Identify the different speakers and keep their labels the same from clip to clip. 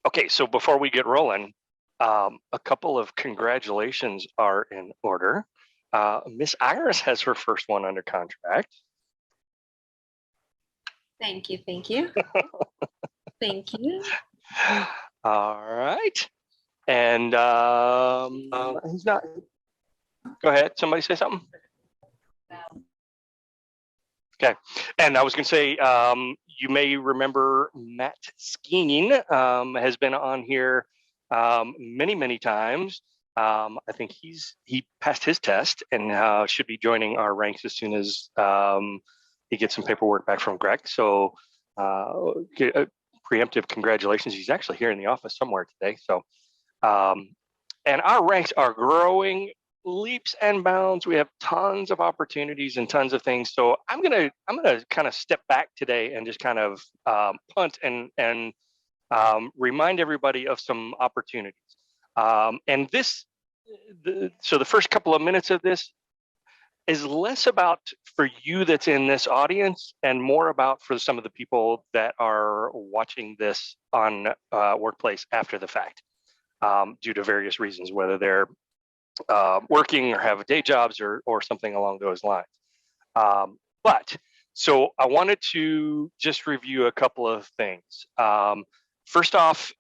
Speaker 1: Okay, so before we get rolling, a couple of congratulations are in order. Miss Iris has her first one under contract.
Speaker 2: Thank you. Thank you. Thank you.
Speaker 1: All right. And he's not. Go ahead. Somebody say something. Okay. And I was going to say, you may remember Matt Skeen has been on here many times. I think he passed his test and should be joining our ranks as soon as he gets some paperwork back from Greg. So preemptive congratulations. He's actually here in the office somewhere today. So, and our ranks are growing leaps and bounds. We have tons of opportunities and tons of things. So I'm gonna kind of step back today and just kind of punt and remind everybody of some opportunities. And so the first couple of minutes of this is less about for you that's in this audience and more about for some of the people that are watching this on Workplace after the fact, due to various reasons, whether they're working or have day jobs or something along those lines. But so I wanted to just review a couple of things. First off,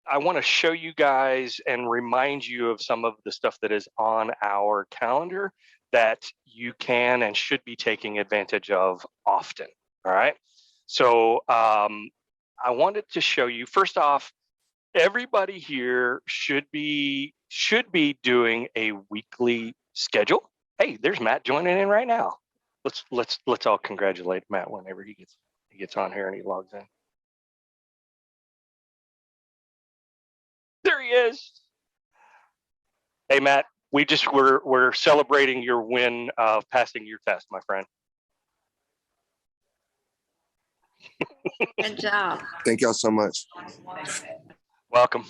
Speaker 1: I want to show you guys and remind you of some of the stuff that is on our calendar that you can and should be taking advantage of often. All right. So I wanted to show you, first off, everybody here should be doing a weekly schedule. Hey, there's Matt joining in right now. Let's all congratulate Matt whenever he gets on here and he logs in. There he is. Hey Matt, we're celebrating your win of passing your test, my friend.
Speaker 2: Good job.
Speaker 3: Thank y'all so much.
Speaker 1: Welcome.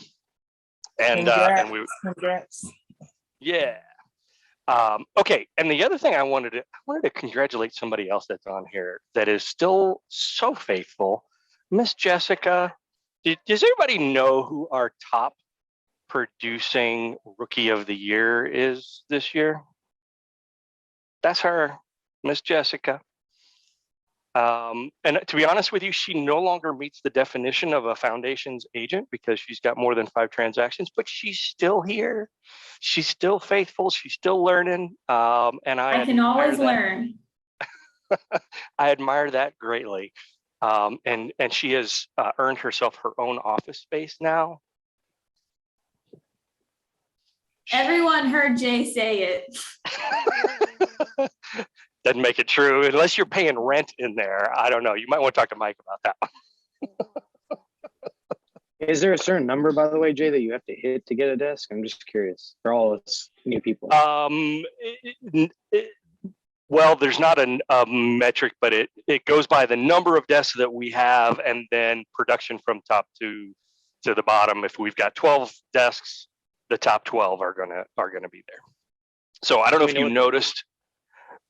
Speaker 1: And
Speaker 4: congrats.
Speaker 1: Yeah. Okay. And the other thing I wanted to congratulate somebody else that's on here that is still so faithful, Miss Jessica. Does everybody know who our top producing rookie of the year is this year? That's her, Miss Jessica. And to be honest with you, she no longer meets the definition of a foundation's agent because she's got more than 5 transactions, but she's still here. She's still faithful. She's still learning. And I
Speaker 4: can always learn.
Speaker 1: I admire that greatly. And she has earned herself her own office space now.
Speaker 4: Everyone heard Jay say it.
Speaker 1: Doesn't make it true unless you're paying rent in there. I don't know. You might want to talk to Mike about that.
Speaker 5: Is there a certain number, by the way, Jay, that you have to hit to get a desk? I'm just curious. For all us new people.
Speaker 1: Well, there's not a metric, but it goes by the number of desks that we have, and then production from top to the bottom. If we've got 12 desks, the top 12 are gonna be there. So I don't know if you noticed.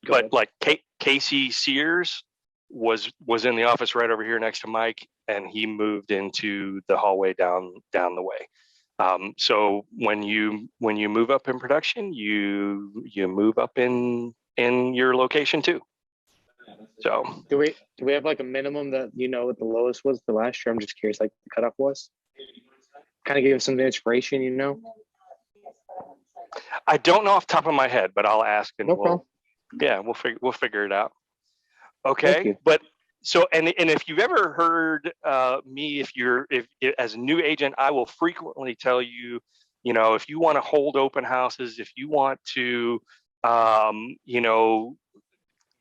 Speaker 1: But like Casey Sears was in the office right over here next to Mike, and he moved into the hallway down the way. So when you move up in production, you move up in your location too. So
Speaker 5: do we have like a minimum that what the lowest was for last year? I'm just curious, like the cutoff was. Kind of give us some inspiration,
Speaker 1: I don't know off the top of my head, but I'll ask and
Speaker 5: no problem.
Speaker 1: Yeah, we'll figure it out. Okay, but so and if you've ever heard me, if as a new agent, I will frequently tell you, if you want to hold open houses, if you want to,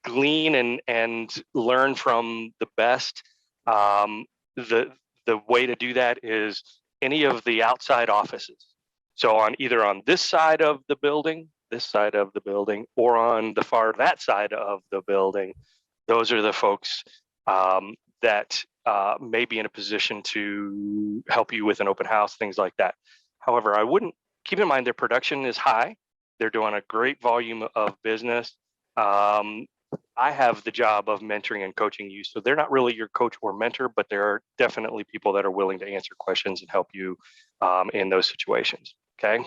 Speaker 1: glean and learn from the best, the way to do that is any of the outside offices. So either on this side of the building, or on the that side of the building, those are the folks that may be in a position to help you with an open house, things like that. However, I wouldn't keep in mind their production is high. They're doing a great volume of business. I have the job of mentoring and coaching you. So they're not really your coach or mentor, but there are definitely people that are willing to answer questions and help you in those situations. Okay.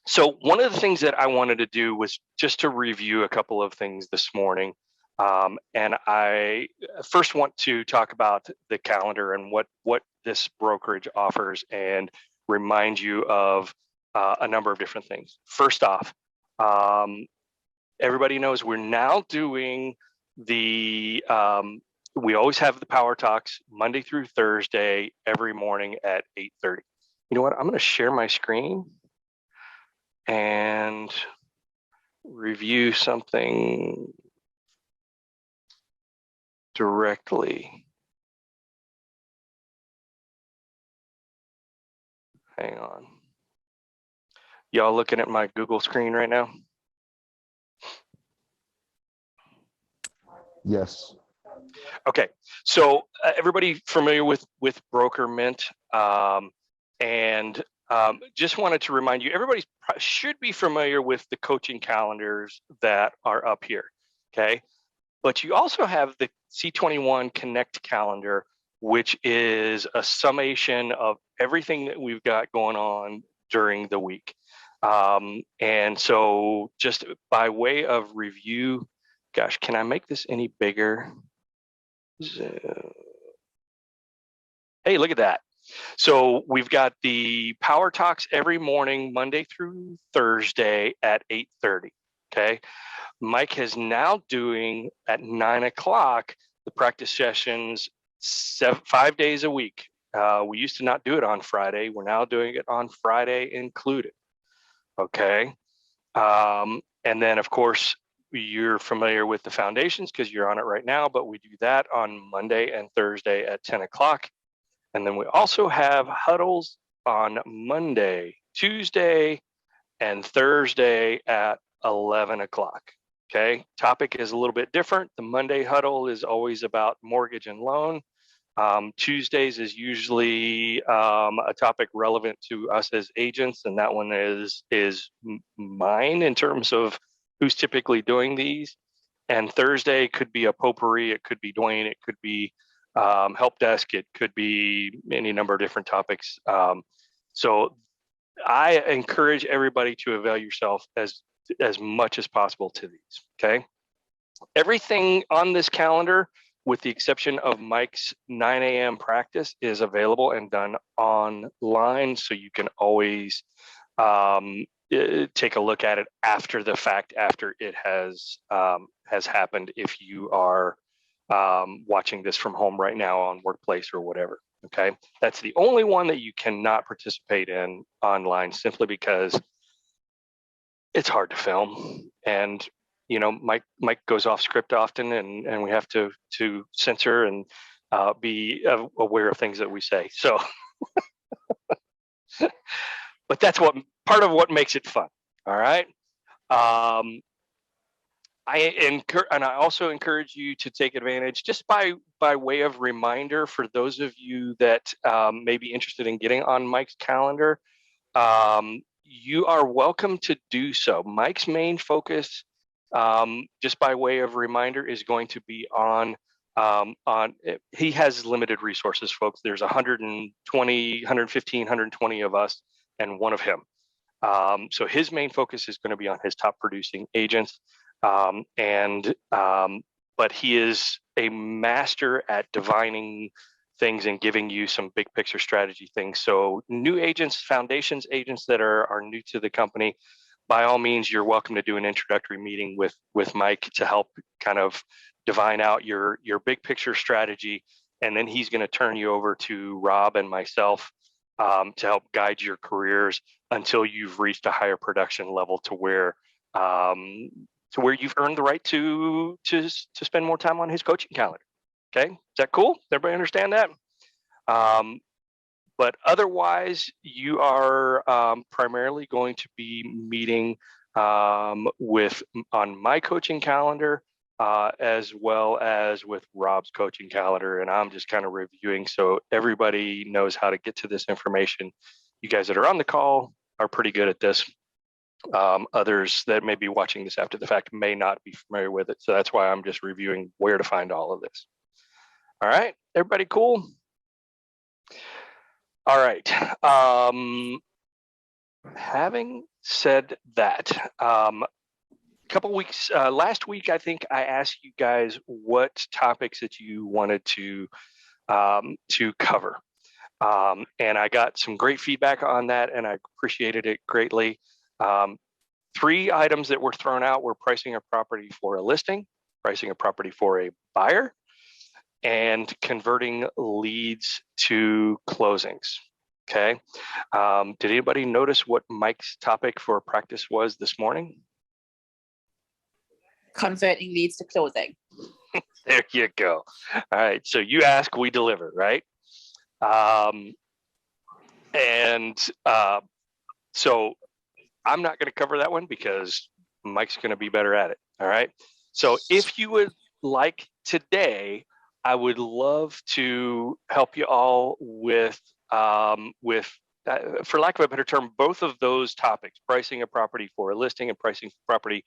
Speaker 1: So one of the things that I wanted to do was just to review a couple of things this morning. And I first want to talk about the calendar and what this brokerage offers and remind you of a number of different things. First off, everybody knows we're now doing the, we always have the Power Talks Monday through Thursday every morning at 8:30. You know what? I'm going to share my screen and review something directly. Hang on. Y'all looking at my Google screen right now?
Speaker 3: Yes.
Speaker 1: Okay, so everybody familiar with Broker Mint, and just wanted to remind you, everybody should be familiar with the coaching calendars that are up here. Okay, but you also have the C21 Connect calendar, which is a summation of everything that we've got going on during the week. And so just by way of review, gosh, can I make this any bigger? Hey, look at that. So we've got the Power Talks every morning, Monday through Thursday at 8:30. Okay. Mike is now doing at 9 o'clock the practice sessions 5 days a week. We used to not do it on Friday. We're now doing it on Friday included. Okay. And then, of course, you're familiar with the foundations because you're on it right now, but we do that on Monday and Thursday at 10 o'clock. And then we also have huddles on Monday, Tuesday, and Thursday at 11 o'clock. Okay, topic is a little bit different. The Monday huddle is always about mortgage and loan. Tuesdays is usually a topic relevant to us as agents, and that one is mine in terms of who's typically doing these. And Thursday could be a potpourri, it could be Dwayne, it could be help desk, it could be any number of different topics. So I encourage everybody to avail yourself as much as possible to these. Okay, everything on this calendar, with the exception of Mike's 9 a.m. practice, is available and done online, so you can always take a look at it after the fact, after it has happened, if you are watching this from home right now on Workplace or whatever. Okay, that's the only one that you cannot participate in online, simply because it's hard to film, and you know, Mike goes off script often, and we have to censor and be aware of things that we say. So, but that's part of what makes it fun. All right. And I also encourage you to take advantage, just by way of reminder, for those of you that may be interested in getting on Mike's calendar. You are welcome to do so. Mike's main focus, just by way of reminder, is going to be on he has limited resources, folks. There's 120, 115, 120 of us and one of him. So his main focus is going to be on his top producing agents. But he is a master at divining things and giving you some big picture strategy things. So new agents, foundations agents that are new to the company, by all means, you're welcome to do an introductory meeting with Mike to help kind of divine out your big picture strategy. And then he's going to turn you over to Rob and myself to help guide your careers until you've reached a higher production level to where you've earned the right to spend more time on his coaching calendar. Okay, is that cool? Everybody understand that? But otherwise, you are primarily going to be meeting on my coaching calendar, as well as with Rob's coaching calendar. And I'm just kind of reviewing so everybody knows how to get to this information. You guys that are on the call are pretty good at this. Others that may be watching this after the fact may not be familiar with it. So that's why I'm just reviewing where to find all of this. All right, everybody cool? All right. Having said that, couple weeks, last week, I think I asked you guys what topics that you wanted to cover. And I got some great feedback on that, and I appreciated it greatly. 3 items that were thrown out were pricing a property for a listing, pricing a property for a buyer, and converting leads to closings. Okay. Did anybody notice what Mike's topic for practice was this morning?
Speaker 3: Converting leads to closing.
Speaker 1: There you go. All right. So you ask, we deliver, right? So I'm not going to cover that one because Mike's going to be better at it. All right. So if you would like today, I would love to help you all with for lack of a better term, both of those topics, pricing a property for a listing and pricing property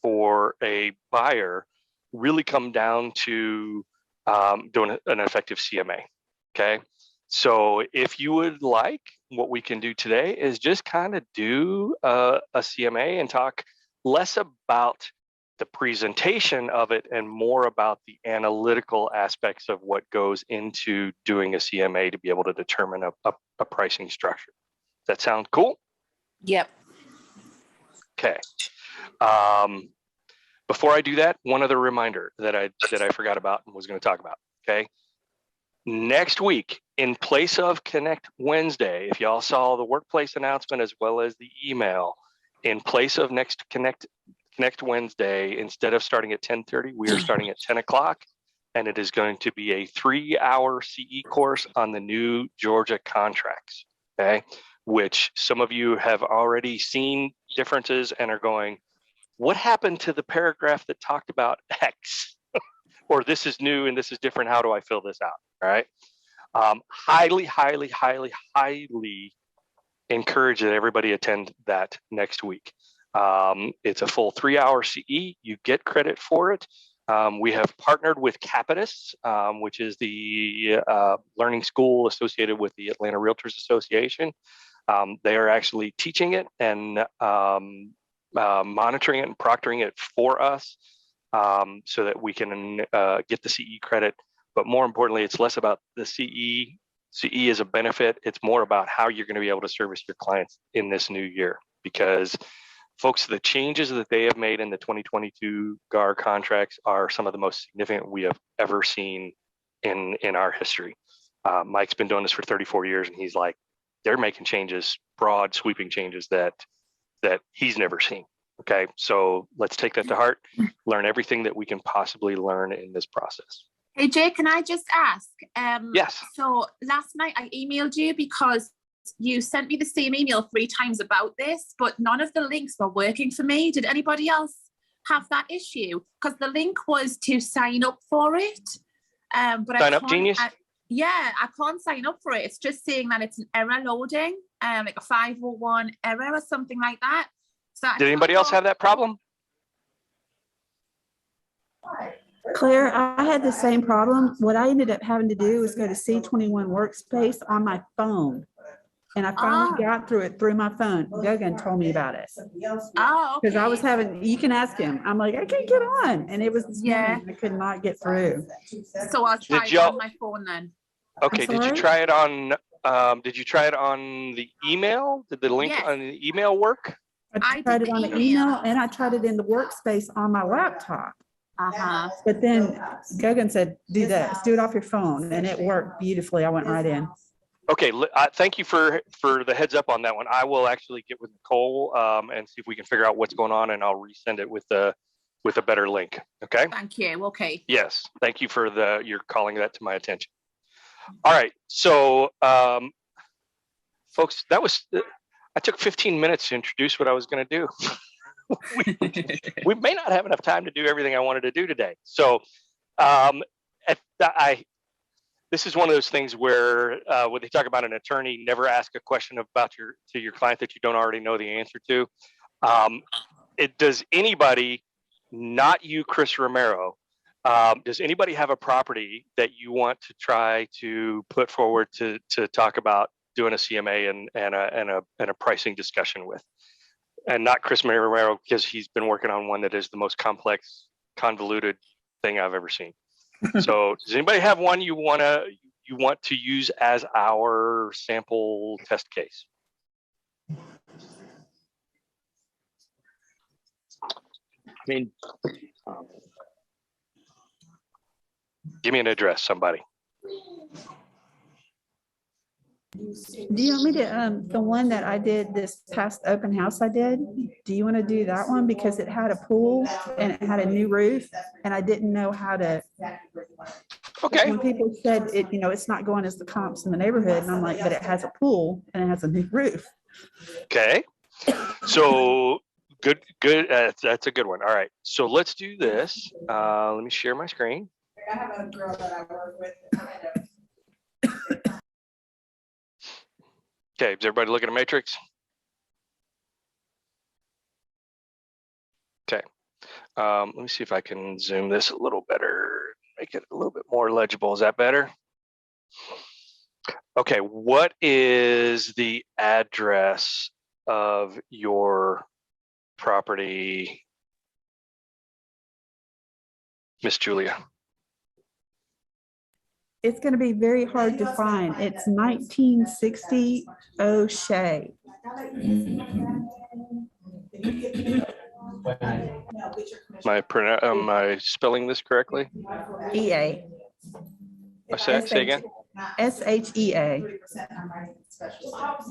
Speaker 1: for a buyer, really come down to doing an effective CMA. Okay. So if you would like, what we can do today is just kind of do a CMA and talk less about the presentation of it and more about the analytical aspects of what goes into doing a CMA to be able to determine a pricing structure. Does that sound cool?
Speaker 3: Yep.
Speaker 1: Okay. Before I do that, one other reminder that I forgot about and was going to talk about. Okay. Next week, in place of Connect Wednesday, if y'all saw the workplace announcement as well as the email, in place of next Connect Wednesday, instead of starting at 10:30, we are starting at 10 o'clock, and it is going to be a 3-hour CE course on the new Georgia contracts, okay? Which some of you have already seen differences and are going, what happened to the paragraph that talked about X? Or this is new and this is different, how do I fill this out, all right? Highly, highly, highly, highly encourage that everybody attend that next week. It's a full 3-hour CE. You get credit for it. We have partnered with Capitus, which is the learning school associated with the Atlanta Realtors Association. They are actually teaching it and monitoring it and proctoring it for us so that we can get the CE credit. But more importantly, it's less about the CE. CE is a benefit. It's more about how you're going to be able to service your clients in this new year. Because, folks, the changes that they have made in the 2022 GAR contracts are some of the most significant we have ever seen in our history. Mike's been doing this for 34 years, and he's like, they're making changes, broad, sweeping changes that he's never seen. Okay, so let's take that to heart, learn everything that we can possibly learn in this process.
Speaker 3: Hey, Jay, can I just ask?
Speaker 1: Yes.
Speaker 3: So last night I emailed you because you sent me the same email 3 times about this, but none of the links were working for me. Did anybody else have that issue? Because the link was to sign up for it. But
Speaker 1: Sign up Genius?
Speaker 3: I can't sign up for it. It's just saying that it's an error loading, like a 501 error or something like that. So
Speaker 1: Did anybody else have that problem?
Speaker 6: Claire, I had the same problem. What I ended up having to do was go to C21 Workspace on my phone. And I finally got through it through my phone. Gogan told me about it.
Speaker 3: Oh, okay.
Speaker 6: Because I was having, you can ask him. I'm like, I can't get on. And it was this morning. I could not get through.
Speaker 3: So I'll try it on my phone then.
Speaker 1: Okay, did you try it on the email? Did the link on the email work?
Speaker 6: I tried it on the email and I tried it in the Workspace on my laptop. But then Gogan said, do this, do it off your phone. And it worked beautifully. I went right in.
Speaker 1: Okay, thank you for the heads up on that one. I will actually get with Nicole and see if we can figure out what's going on, and I'll resend it with a better link. Okay.
Speaker 3: Thank you. Okay.
Speaker 1: Yes, thank you for your calling that to my attention. All right, so folks, I took 15 minutes to introduce what I was going to do. we may not have enough time to do everything I wanted to do today. So this is one of those things where when they talk about an attorney, never ask a question to your client that you don't already know the answer to. Does anybody, not you, Chris Romero, does anybody have a property that you want to try to put forward to talk about doing a CMA and a pricing discussion with? And not Chris Romero, because he's been working on one that is the most complex, convoluted thing I've ever seen. So does anybody have one you want to use as our sample test case?
Speaker 5: I mean,
Speaker 1: Give me an address, somebody.
Speaker 6: Do you want me to, the one that I did this past open house I did, do you want to do that one? Because it had a pool and it had a new roof and I didn't know how to.
Speaker 1: Okay.
Speaker 6: When people said it, it's not going as the comps in the neighborhood and I'm like, but it has a pool and it has a new roof.
Speaker 1: Okay. So good. That's a good one. All right. So let's do this. Let me share my screen.
Speaker 6: I have a girl that I work with.
Speaker 1: Okay, is everybody looking at Matrix? Okay, let me see if I can zoom this a little better, make it a little bit more legible. Is that better? Okay, what is the address of your property, Miss Julia?
Speaker 6: It's going to be very hard to find. It's 1960 O'Shea.
Speaker 1: Am I spelling this correctly?
Speaker 6: EA.
Speaker 1: Say again?
Speaker 6: SHEA.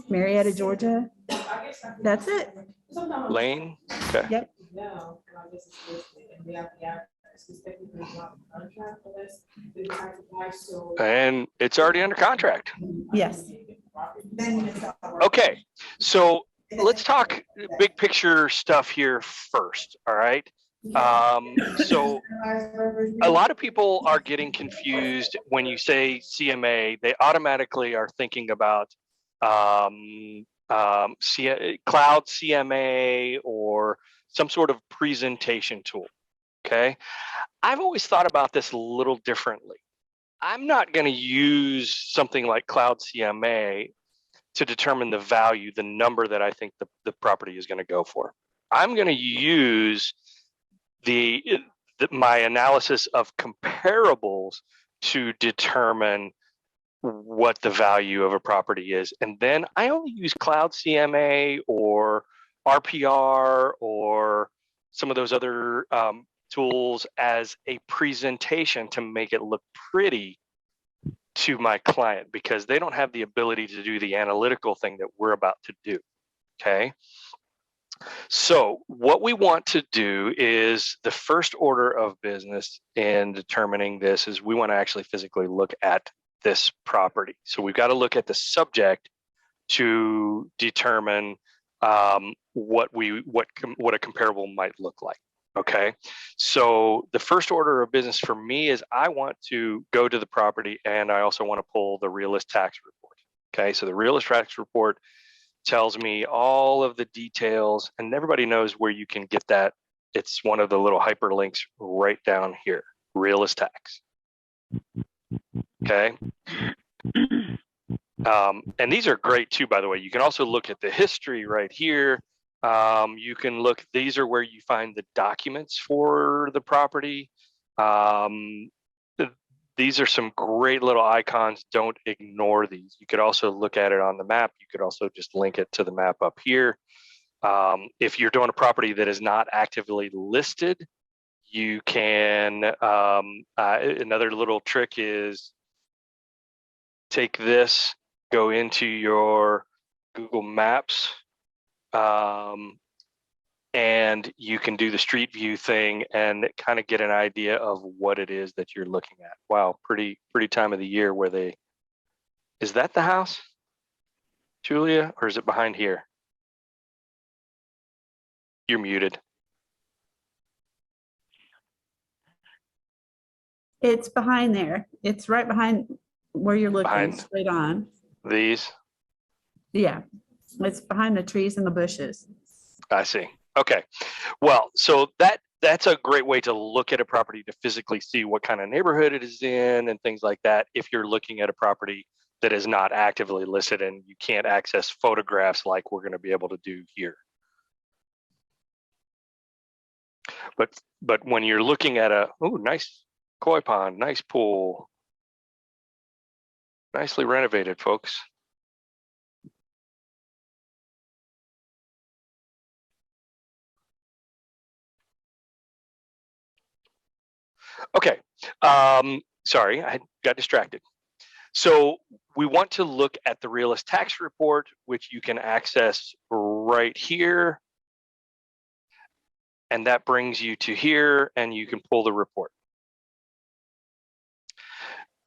Speaker 6: Marietta, Georgia. That's it.
Speaker 1: Lane? Okay.
Speaker 6: Yep.
Speaker 1: And it's already under contract.
Speaker 6: Yes.
Speaker 1: Okay, so let's talk big picture stuff here first, all right? So a lot of people are getting confused when you say CMA. They automatically are thinking about cloud CMA or some sort of presentation tool, okay? I've always thought about this a little differently. I'm not going to use something like cloud CMA to determine the value, the number that I think the property is going to go for. I'm going to use my analysis of comparables to determine what the value of a property is. And then I only use cloud CMA or RPR or some of those other tools as a presentation to make it look pretty to my client, because they don't have the ability to do the analytical thing that we're about to do. Okay. So what we want to do is the first order of business in determining this is we want to actually physically look at this property. So we've got to look at the subject to determine what a comparable might look like. Okay, so the first order of business for me is I want to go to the property and I also want to pull the Realist Tax report. Okay, so the Realist Tax report tells me all of the details, and everybody knows where you can get that. It's one of the little hyperlinks right down here, Realist Tax. Okay. And these are great too, by the way. You can also look at the history right here. You can look, these are where you find the documents for the property. These are some great little icons. Don't ignore these. You could also look at it on the map. You could also just link it to the map up here. If you're doing a property that is not actively listed, you can, another little trick is take this, go into your Google Maps, and you can do the street view thing and kind of get an idea of what it is that you're looking at. Wow, pretty time of the year where is that the house, Julia, or is it behind here? You're muted.
Speaker 6: It's behind there. It's right behind where you're looking, straight on.
Speaker 1: These?
Speaker 6: Yeah, it's behind the trees and the bushes.
Speaker 1: I see. Okay. Well, so that's a great way to look at a property to physically see what kind of neighborhood it is in and things like that. If you're looking at a property that is not actively listed and you can't access photographs like we're going to be able to do here. But when you're looking at nice koi pond, nice pool, nicely renovated, folks. Okay, sorry, I got distracted. So we want to look at the Realist Tax Report, which you can access right here. And that brings you to here, and you can pull the report.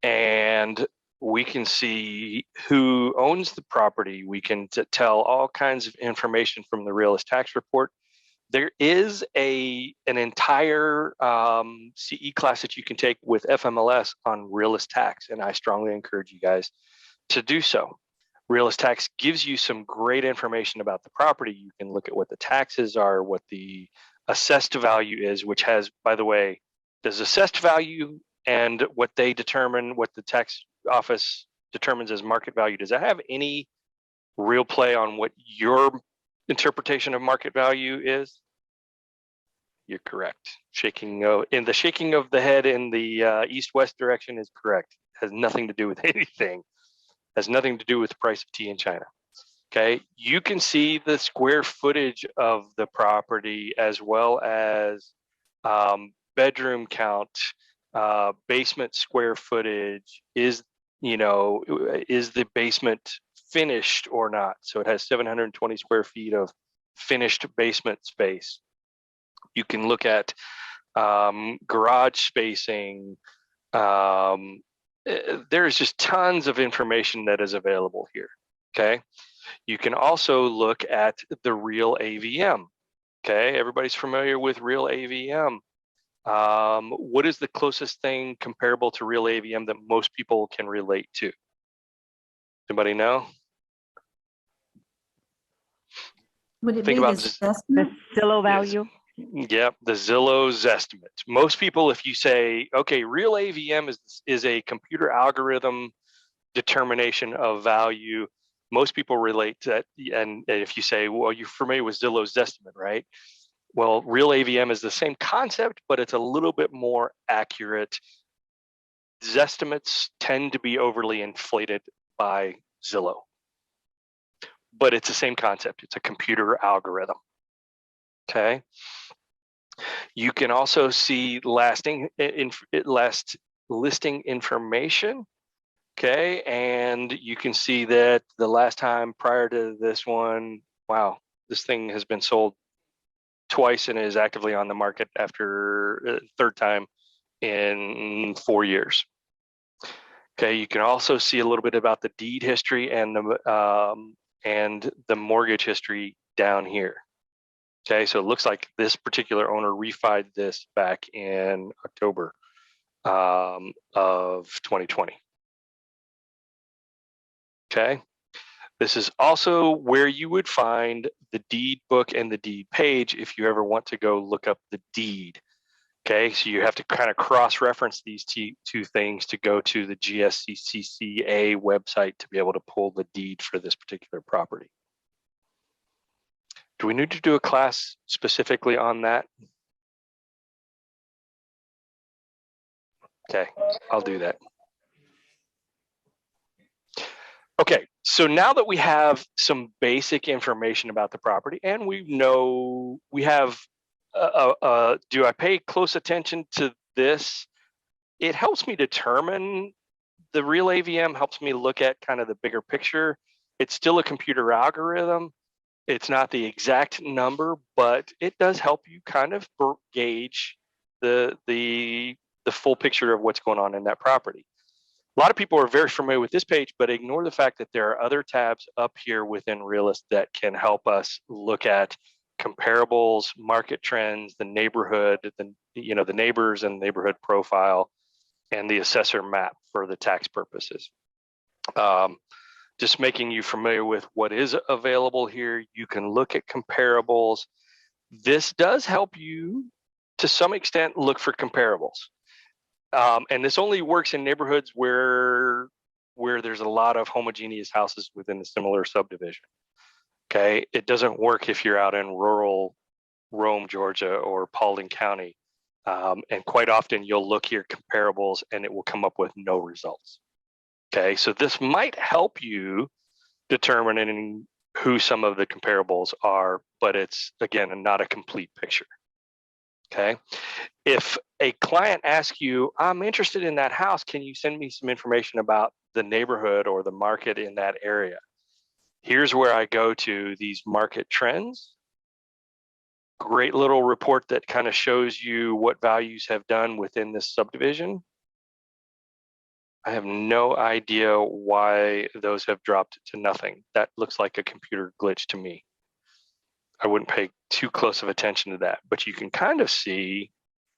Speaker 1: And we can see who owns the property. We can tell all kinds of information from the Realist Tax Report. There is an entire CE class that you can take with FMLS on Realist Tax, and I strongly encourage you guys to do so. Realist Tax gives you some great information about the property. You can look at what the taxes are, what the assessed value is, which has, by the way, does assessed value and what they determine, what the tax office determines as market value, does that have any real play on what your interpretation of market value is? You're correct. Shaking of the head in the east-west direction is correct. Has nothing to do with anything. Has nothing to do with the price of tea in China. Okay, you can see the square footage of the property as well as bedroom count, basement square footage. Is the basement finished or not? So it has 720 square feet of finished basement space. You can look at garage spacing. There's just tons of information that is available here. Okay, you can also look at the real AVM. Okay, everybody's familiar with real AVM. What is the closest thing comparable to real AVM that most people can relate to? Anybody know?
Speaker 6: Would it
Speaker 1: Think
Speaker 6: be
Speaker 1: about
Speaker 6: the
Speaker 1: this.
Speaker 6: assessment?
Speaker 7: The Zillow value.
Speaker 1: Yep, the Zillow's estimate. Most people, if you say, okay, real AVM is a computer algorithm determination of value, most people relate to that. And if you say, well, you're familiar with Zillow's estimate, right? Well, real AVM is the same concept, but it's a little bit more accurate. Zestimates tend to be overly inflated by Zillow, but it's the same concept. It's a computer algorithm. Okay. You can also see last listing information. Okay, and you can see that the last time prior to this one, wow, this thing has been sold twice and is actively on the market after third time in 4 years. Okay, you can also see a little bit about the deed history and the mortgage history down here. Okay, so it looks like this particular owner refied this back in October of 2020. Okay, this is also where you would find the deed book and the deed page if you ever want to go look up the deed. Okay, so you have to kind of cross-reference these two things to go to the GSCCA website to be able to pull the deed for this particular property. Do we need to do a class specifically on that? Okay, I'll do that. Okay, so now that we have some basic information about the property and we know we have, do I pay close attention to this? It helps me determine, the real AVM helps me look at kind of the bigger picture. It's still a computer algorithm. It's not the exact number, but it does help you kind of gauge the full picture of what's going on in that property. A lot of people are very familiar with this page, but ignore the fact that there are other tabs up here within Realist that can help us look at comparables, market trends, the neighborhood, the neighbors and neighborhood profile, and the assessor map for the tax purposes. Just making you familiar with what is available here. You can look at comparables. This does help you to some extent look for comparables. And this only works in neighborhoods where there's a lot of homogeneous houses within a similar subdivision. Okay, it doesn't work if you're out in rural Rome, Georgia, or Paulding County. And quite often you'll look here comparables and it will come up with no results. Okay, so this might help you determining who some of the comparables are, but it's, again, not a complete picture. Okay, if a client asks you, I'm interested in that house, can you send me some information about the neighborhood or the market in that area? Here's where I go to these market trends. Great little report that kind of shows you what values have done within this subdivision. I have no idea why those have dropped to nothing. That looks like a computer glitch to me. I wouldn't pay too close of attention to that, but you can kind of see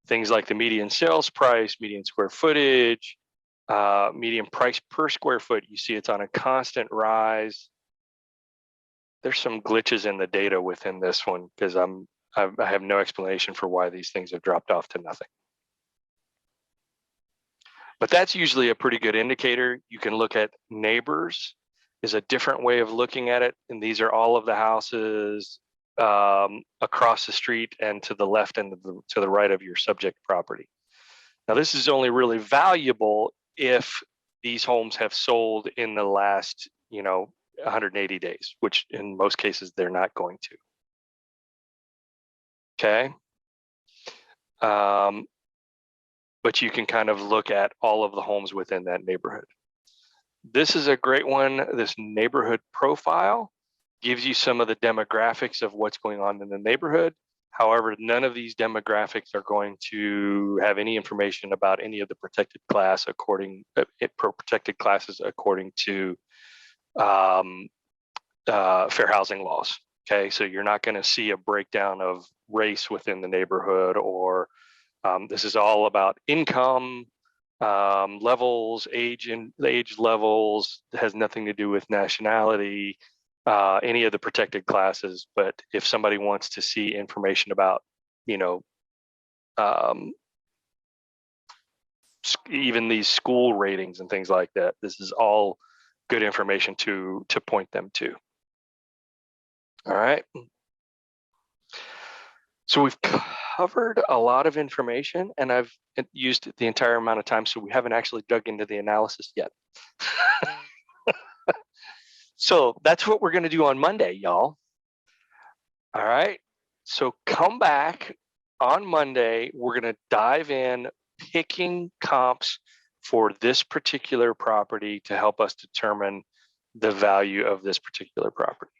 Speaker 1: things like the median sales price, median square footage, median price per square foot. You see it's on a constant rise. There's some glitches in the data within this one because I have no explanation for why these things have dropped off to nothing. But that's usually a pretty good indicator. You can look at neighbors is a different way of looking at it. And these are all of the houses across the street and to the left and to the right of your subject property. Now, this is only really valuable if these homes have sold in the last, 180 days, which in most cases they're not going to. Okay. But you can kind of look at all of the homes within that neighborhood. This is a great one. This neighborhood profile gives you some of the demographics of what's going on in the neighborhood. However, none of these demographics are going to have any information about any of the protected classes according to fair housing laws. Okay, so you're not going to see a breakdown of race within the neighborhood, or this is all about income levels, age levels. It has nothing to do with nationality, any of the protected classes. But if somebody wants to see information about, even these school ratings and things like that, this is all good information to point them to. All right. So we've covered a lot of information and I've used the entire amount of time, so we haven't actually dug into the analysis yet. So that's what we're going to do on Monday, y'all. All right. So come back on Monday. We're going to dive in picking comps for this particular property to help us determine the value of this particular property.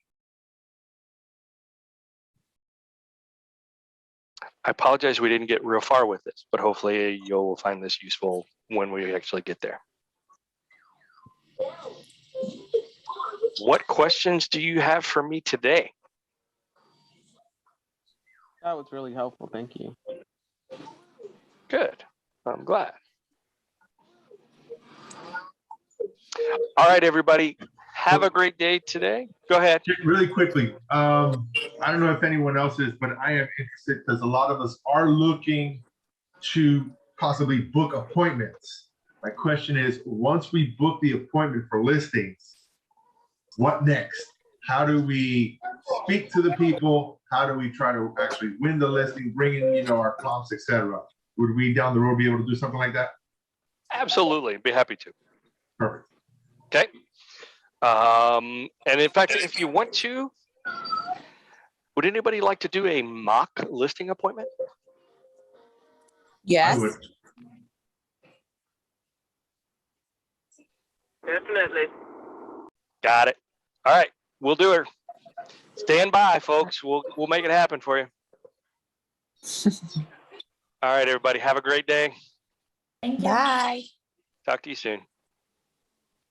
Speaker 1: I apologize we didn't get real far with this, but hopefully you'll find this useful when we actually get there. What questions do you have for me today?
Speaker 7: That was really helpful. Thank you.
Speaker 1: Good. I'm glad. All right, everybody. Have a great day today. Go ahead.
Speaker 8: Really quickly, I don't know if anyone else is, but I am interested because a lot of us are looking to possibly book appointments. My question is, once we book the appointment for listings, what next? How do we speak to the people? How do we try to actually win the listing, bring in, our comps, etc.? Would we down the road be able to do something like that?
Speaker 1: Absolutely. Be happy to.
Speaker 8: Perfect.
Speaker 1: Okay. And in fact, if you want to, would anybody like to do a mock listing appointment?
Speaker 8: I would.
Speaker 9: Definitely.
Speaker 1: Got it. All right, we'll do it. Stand by, folks. We'll make it happen for you. All right, everybody. Have a great day.
Speaker 4: Thank you.
Speaker 2: Bye.
Speaker 1: Talk to you soon.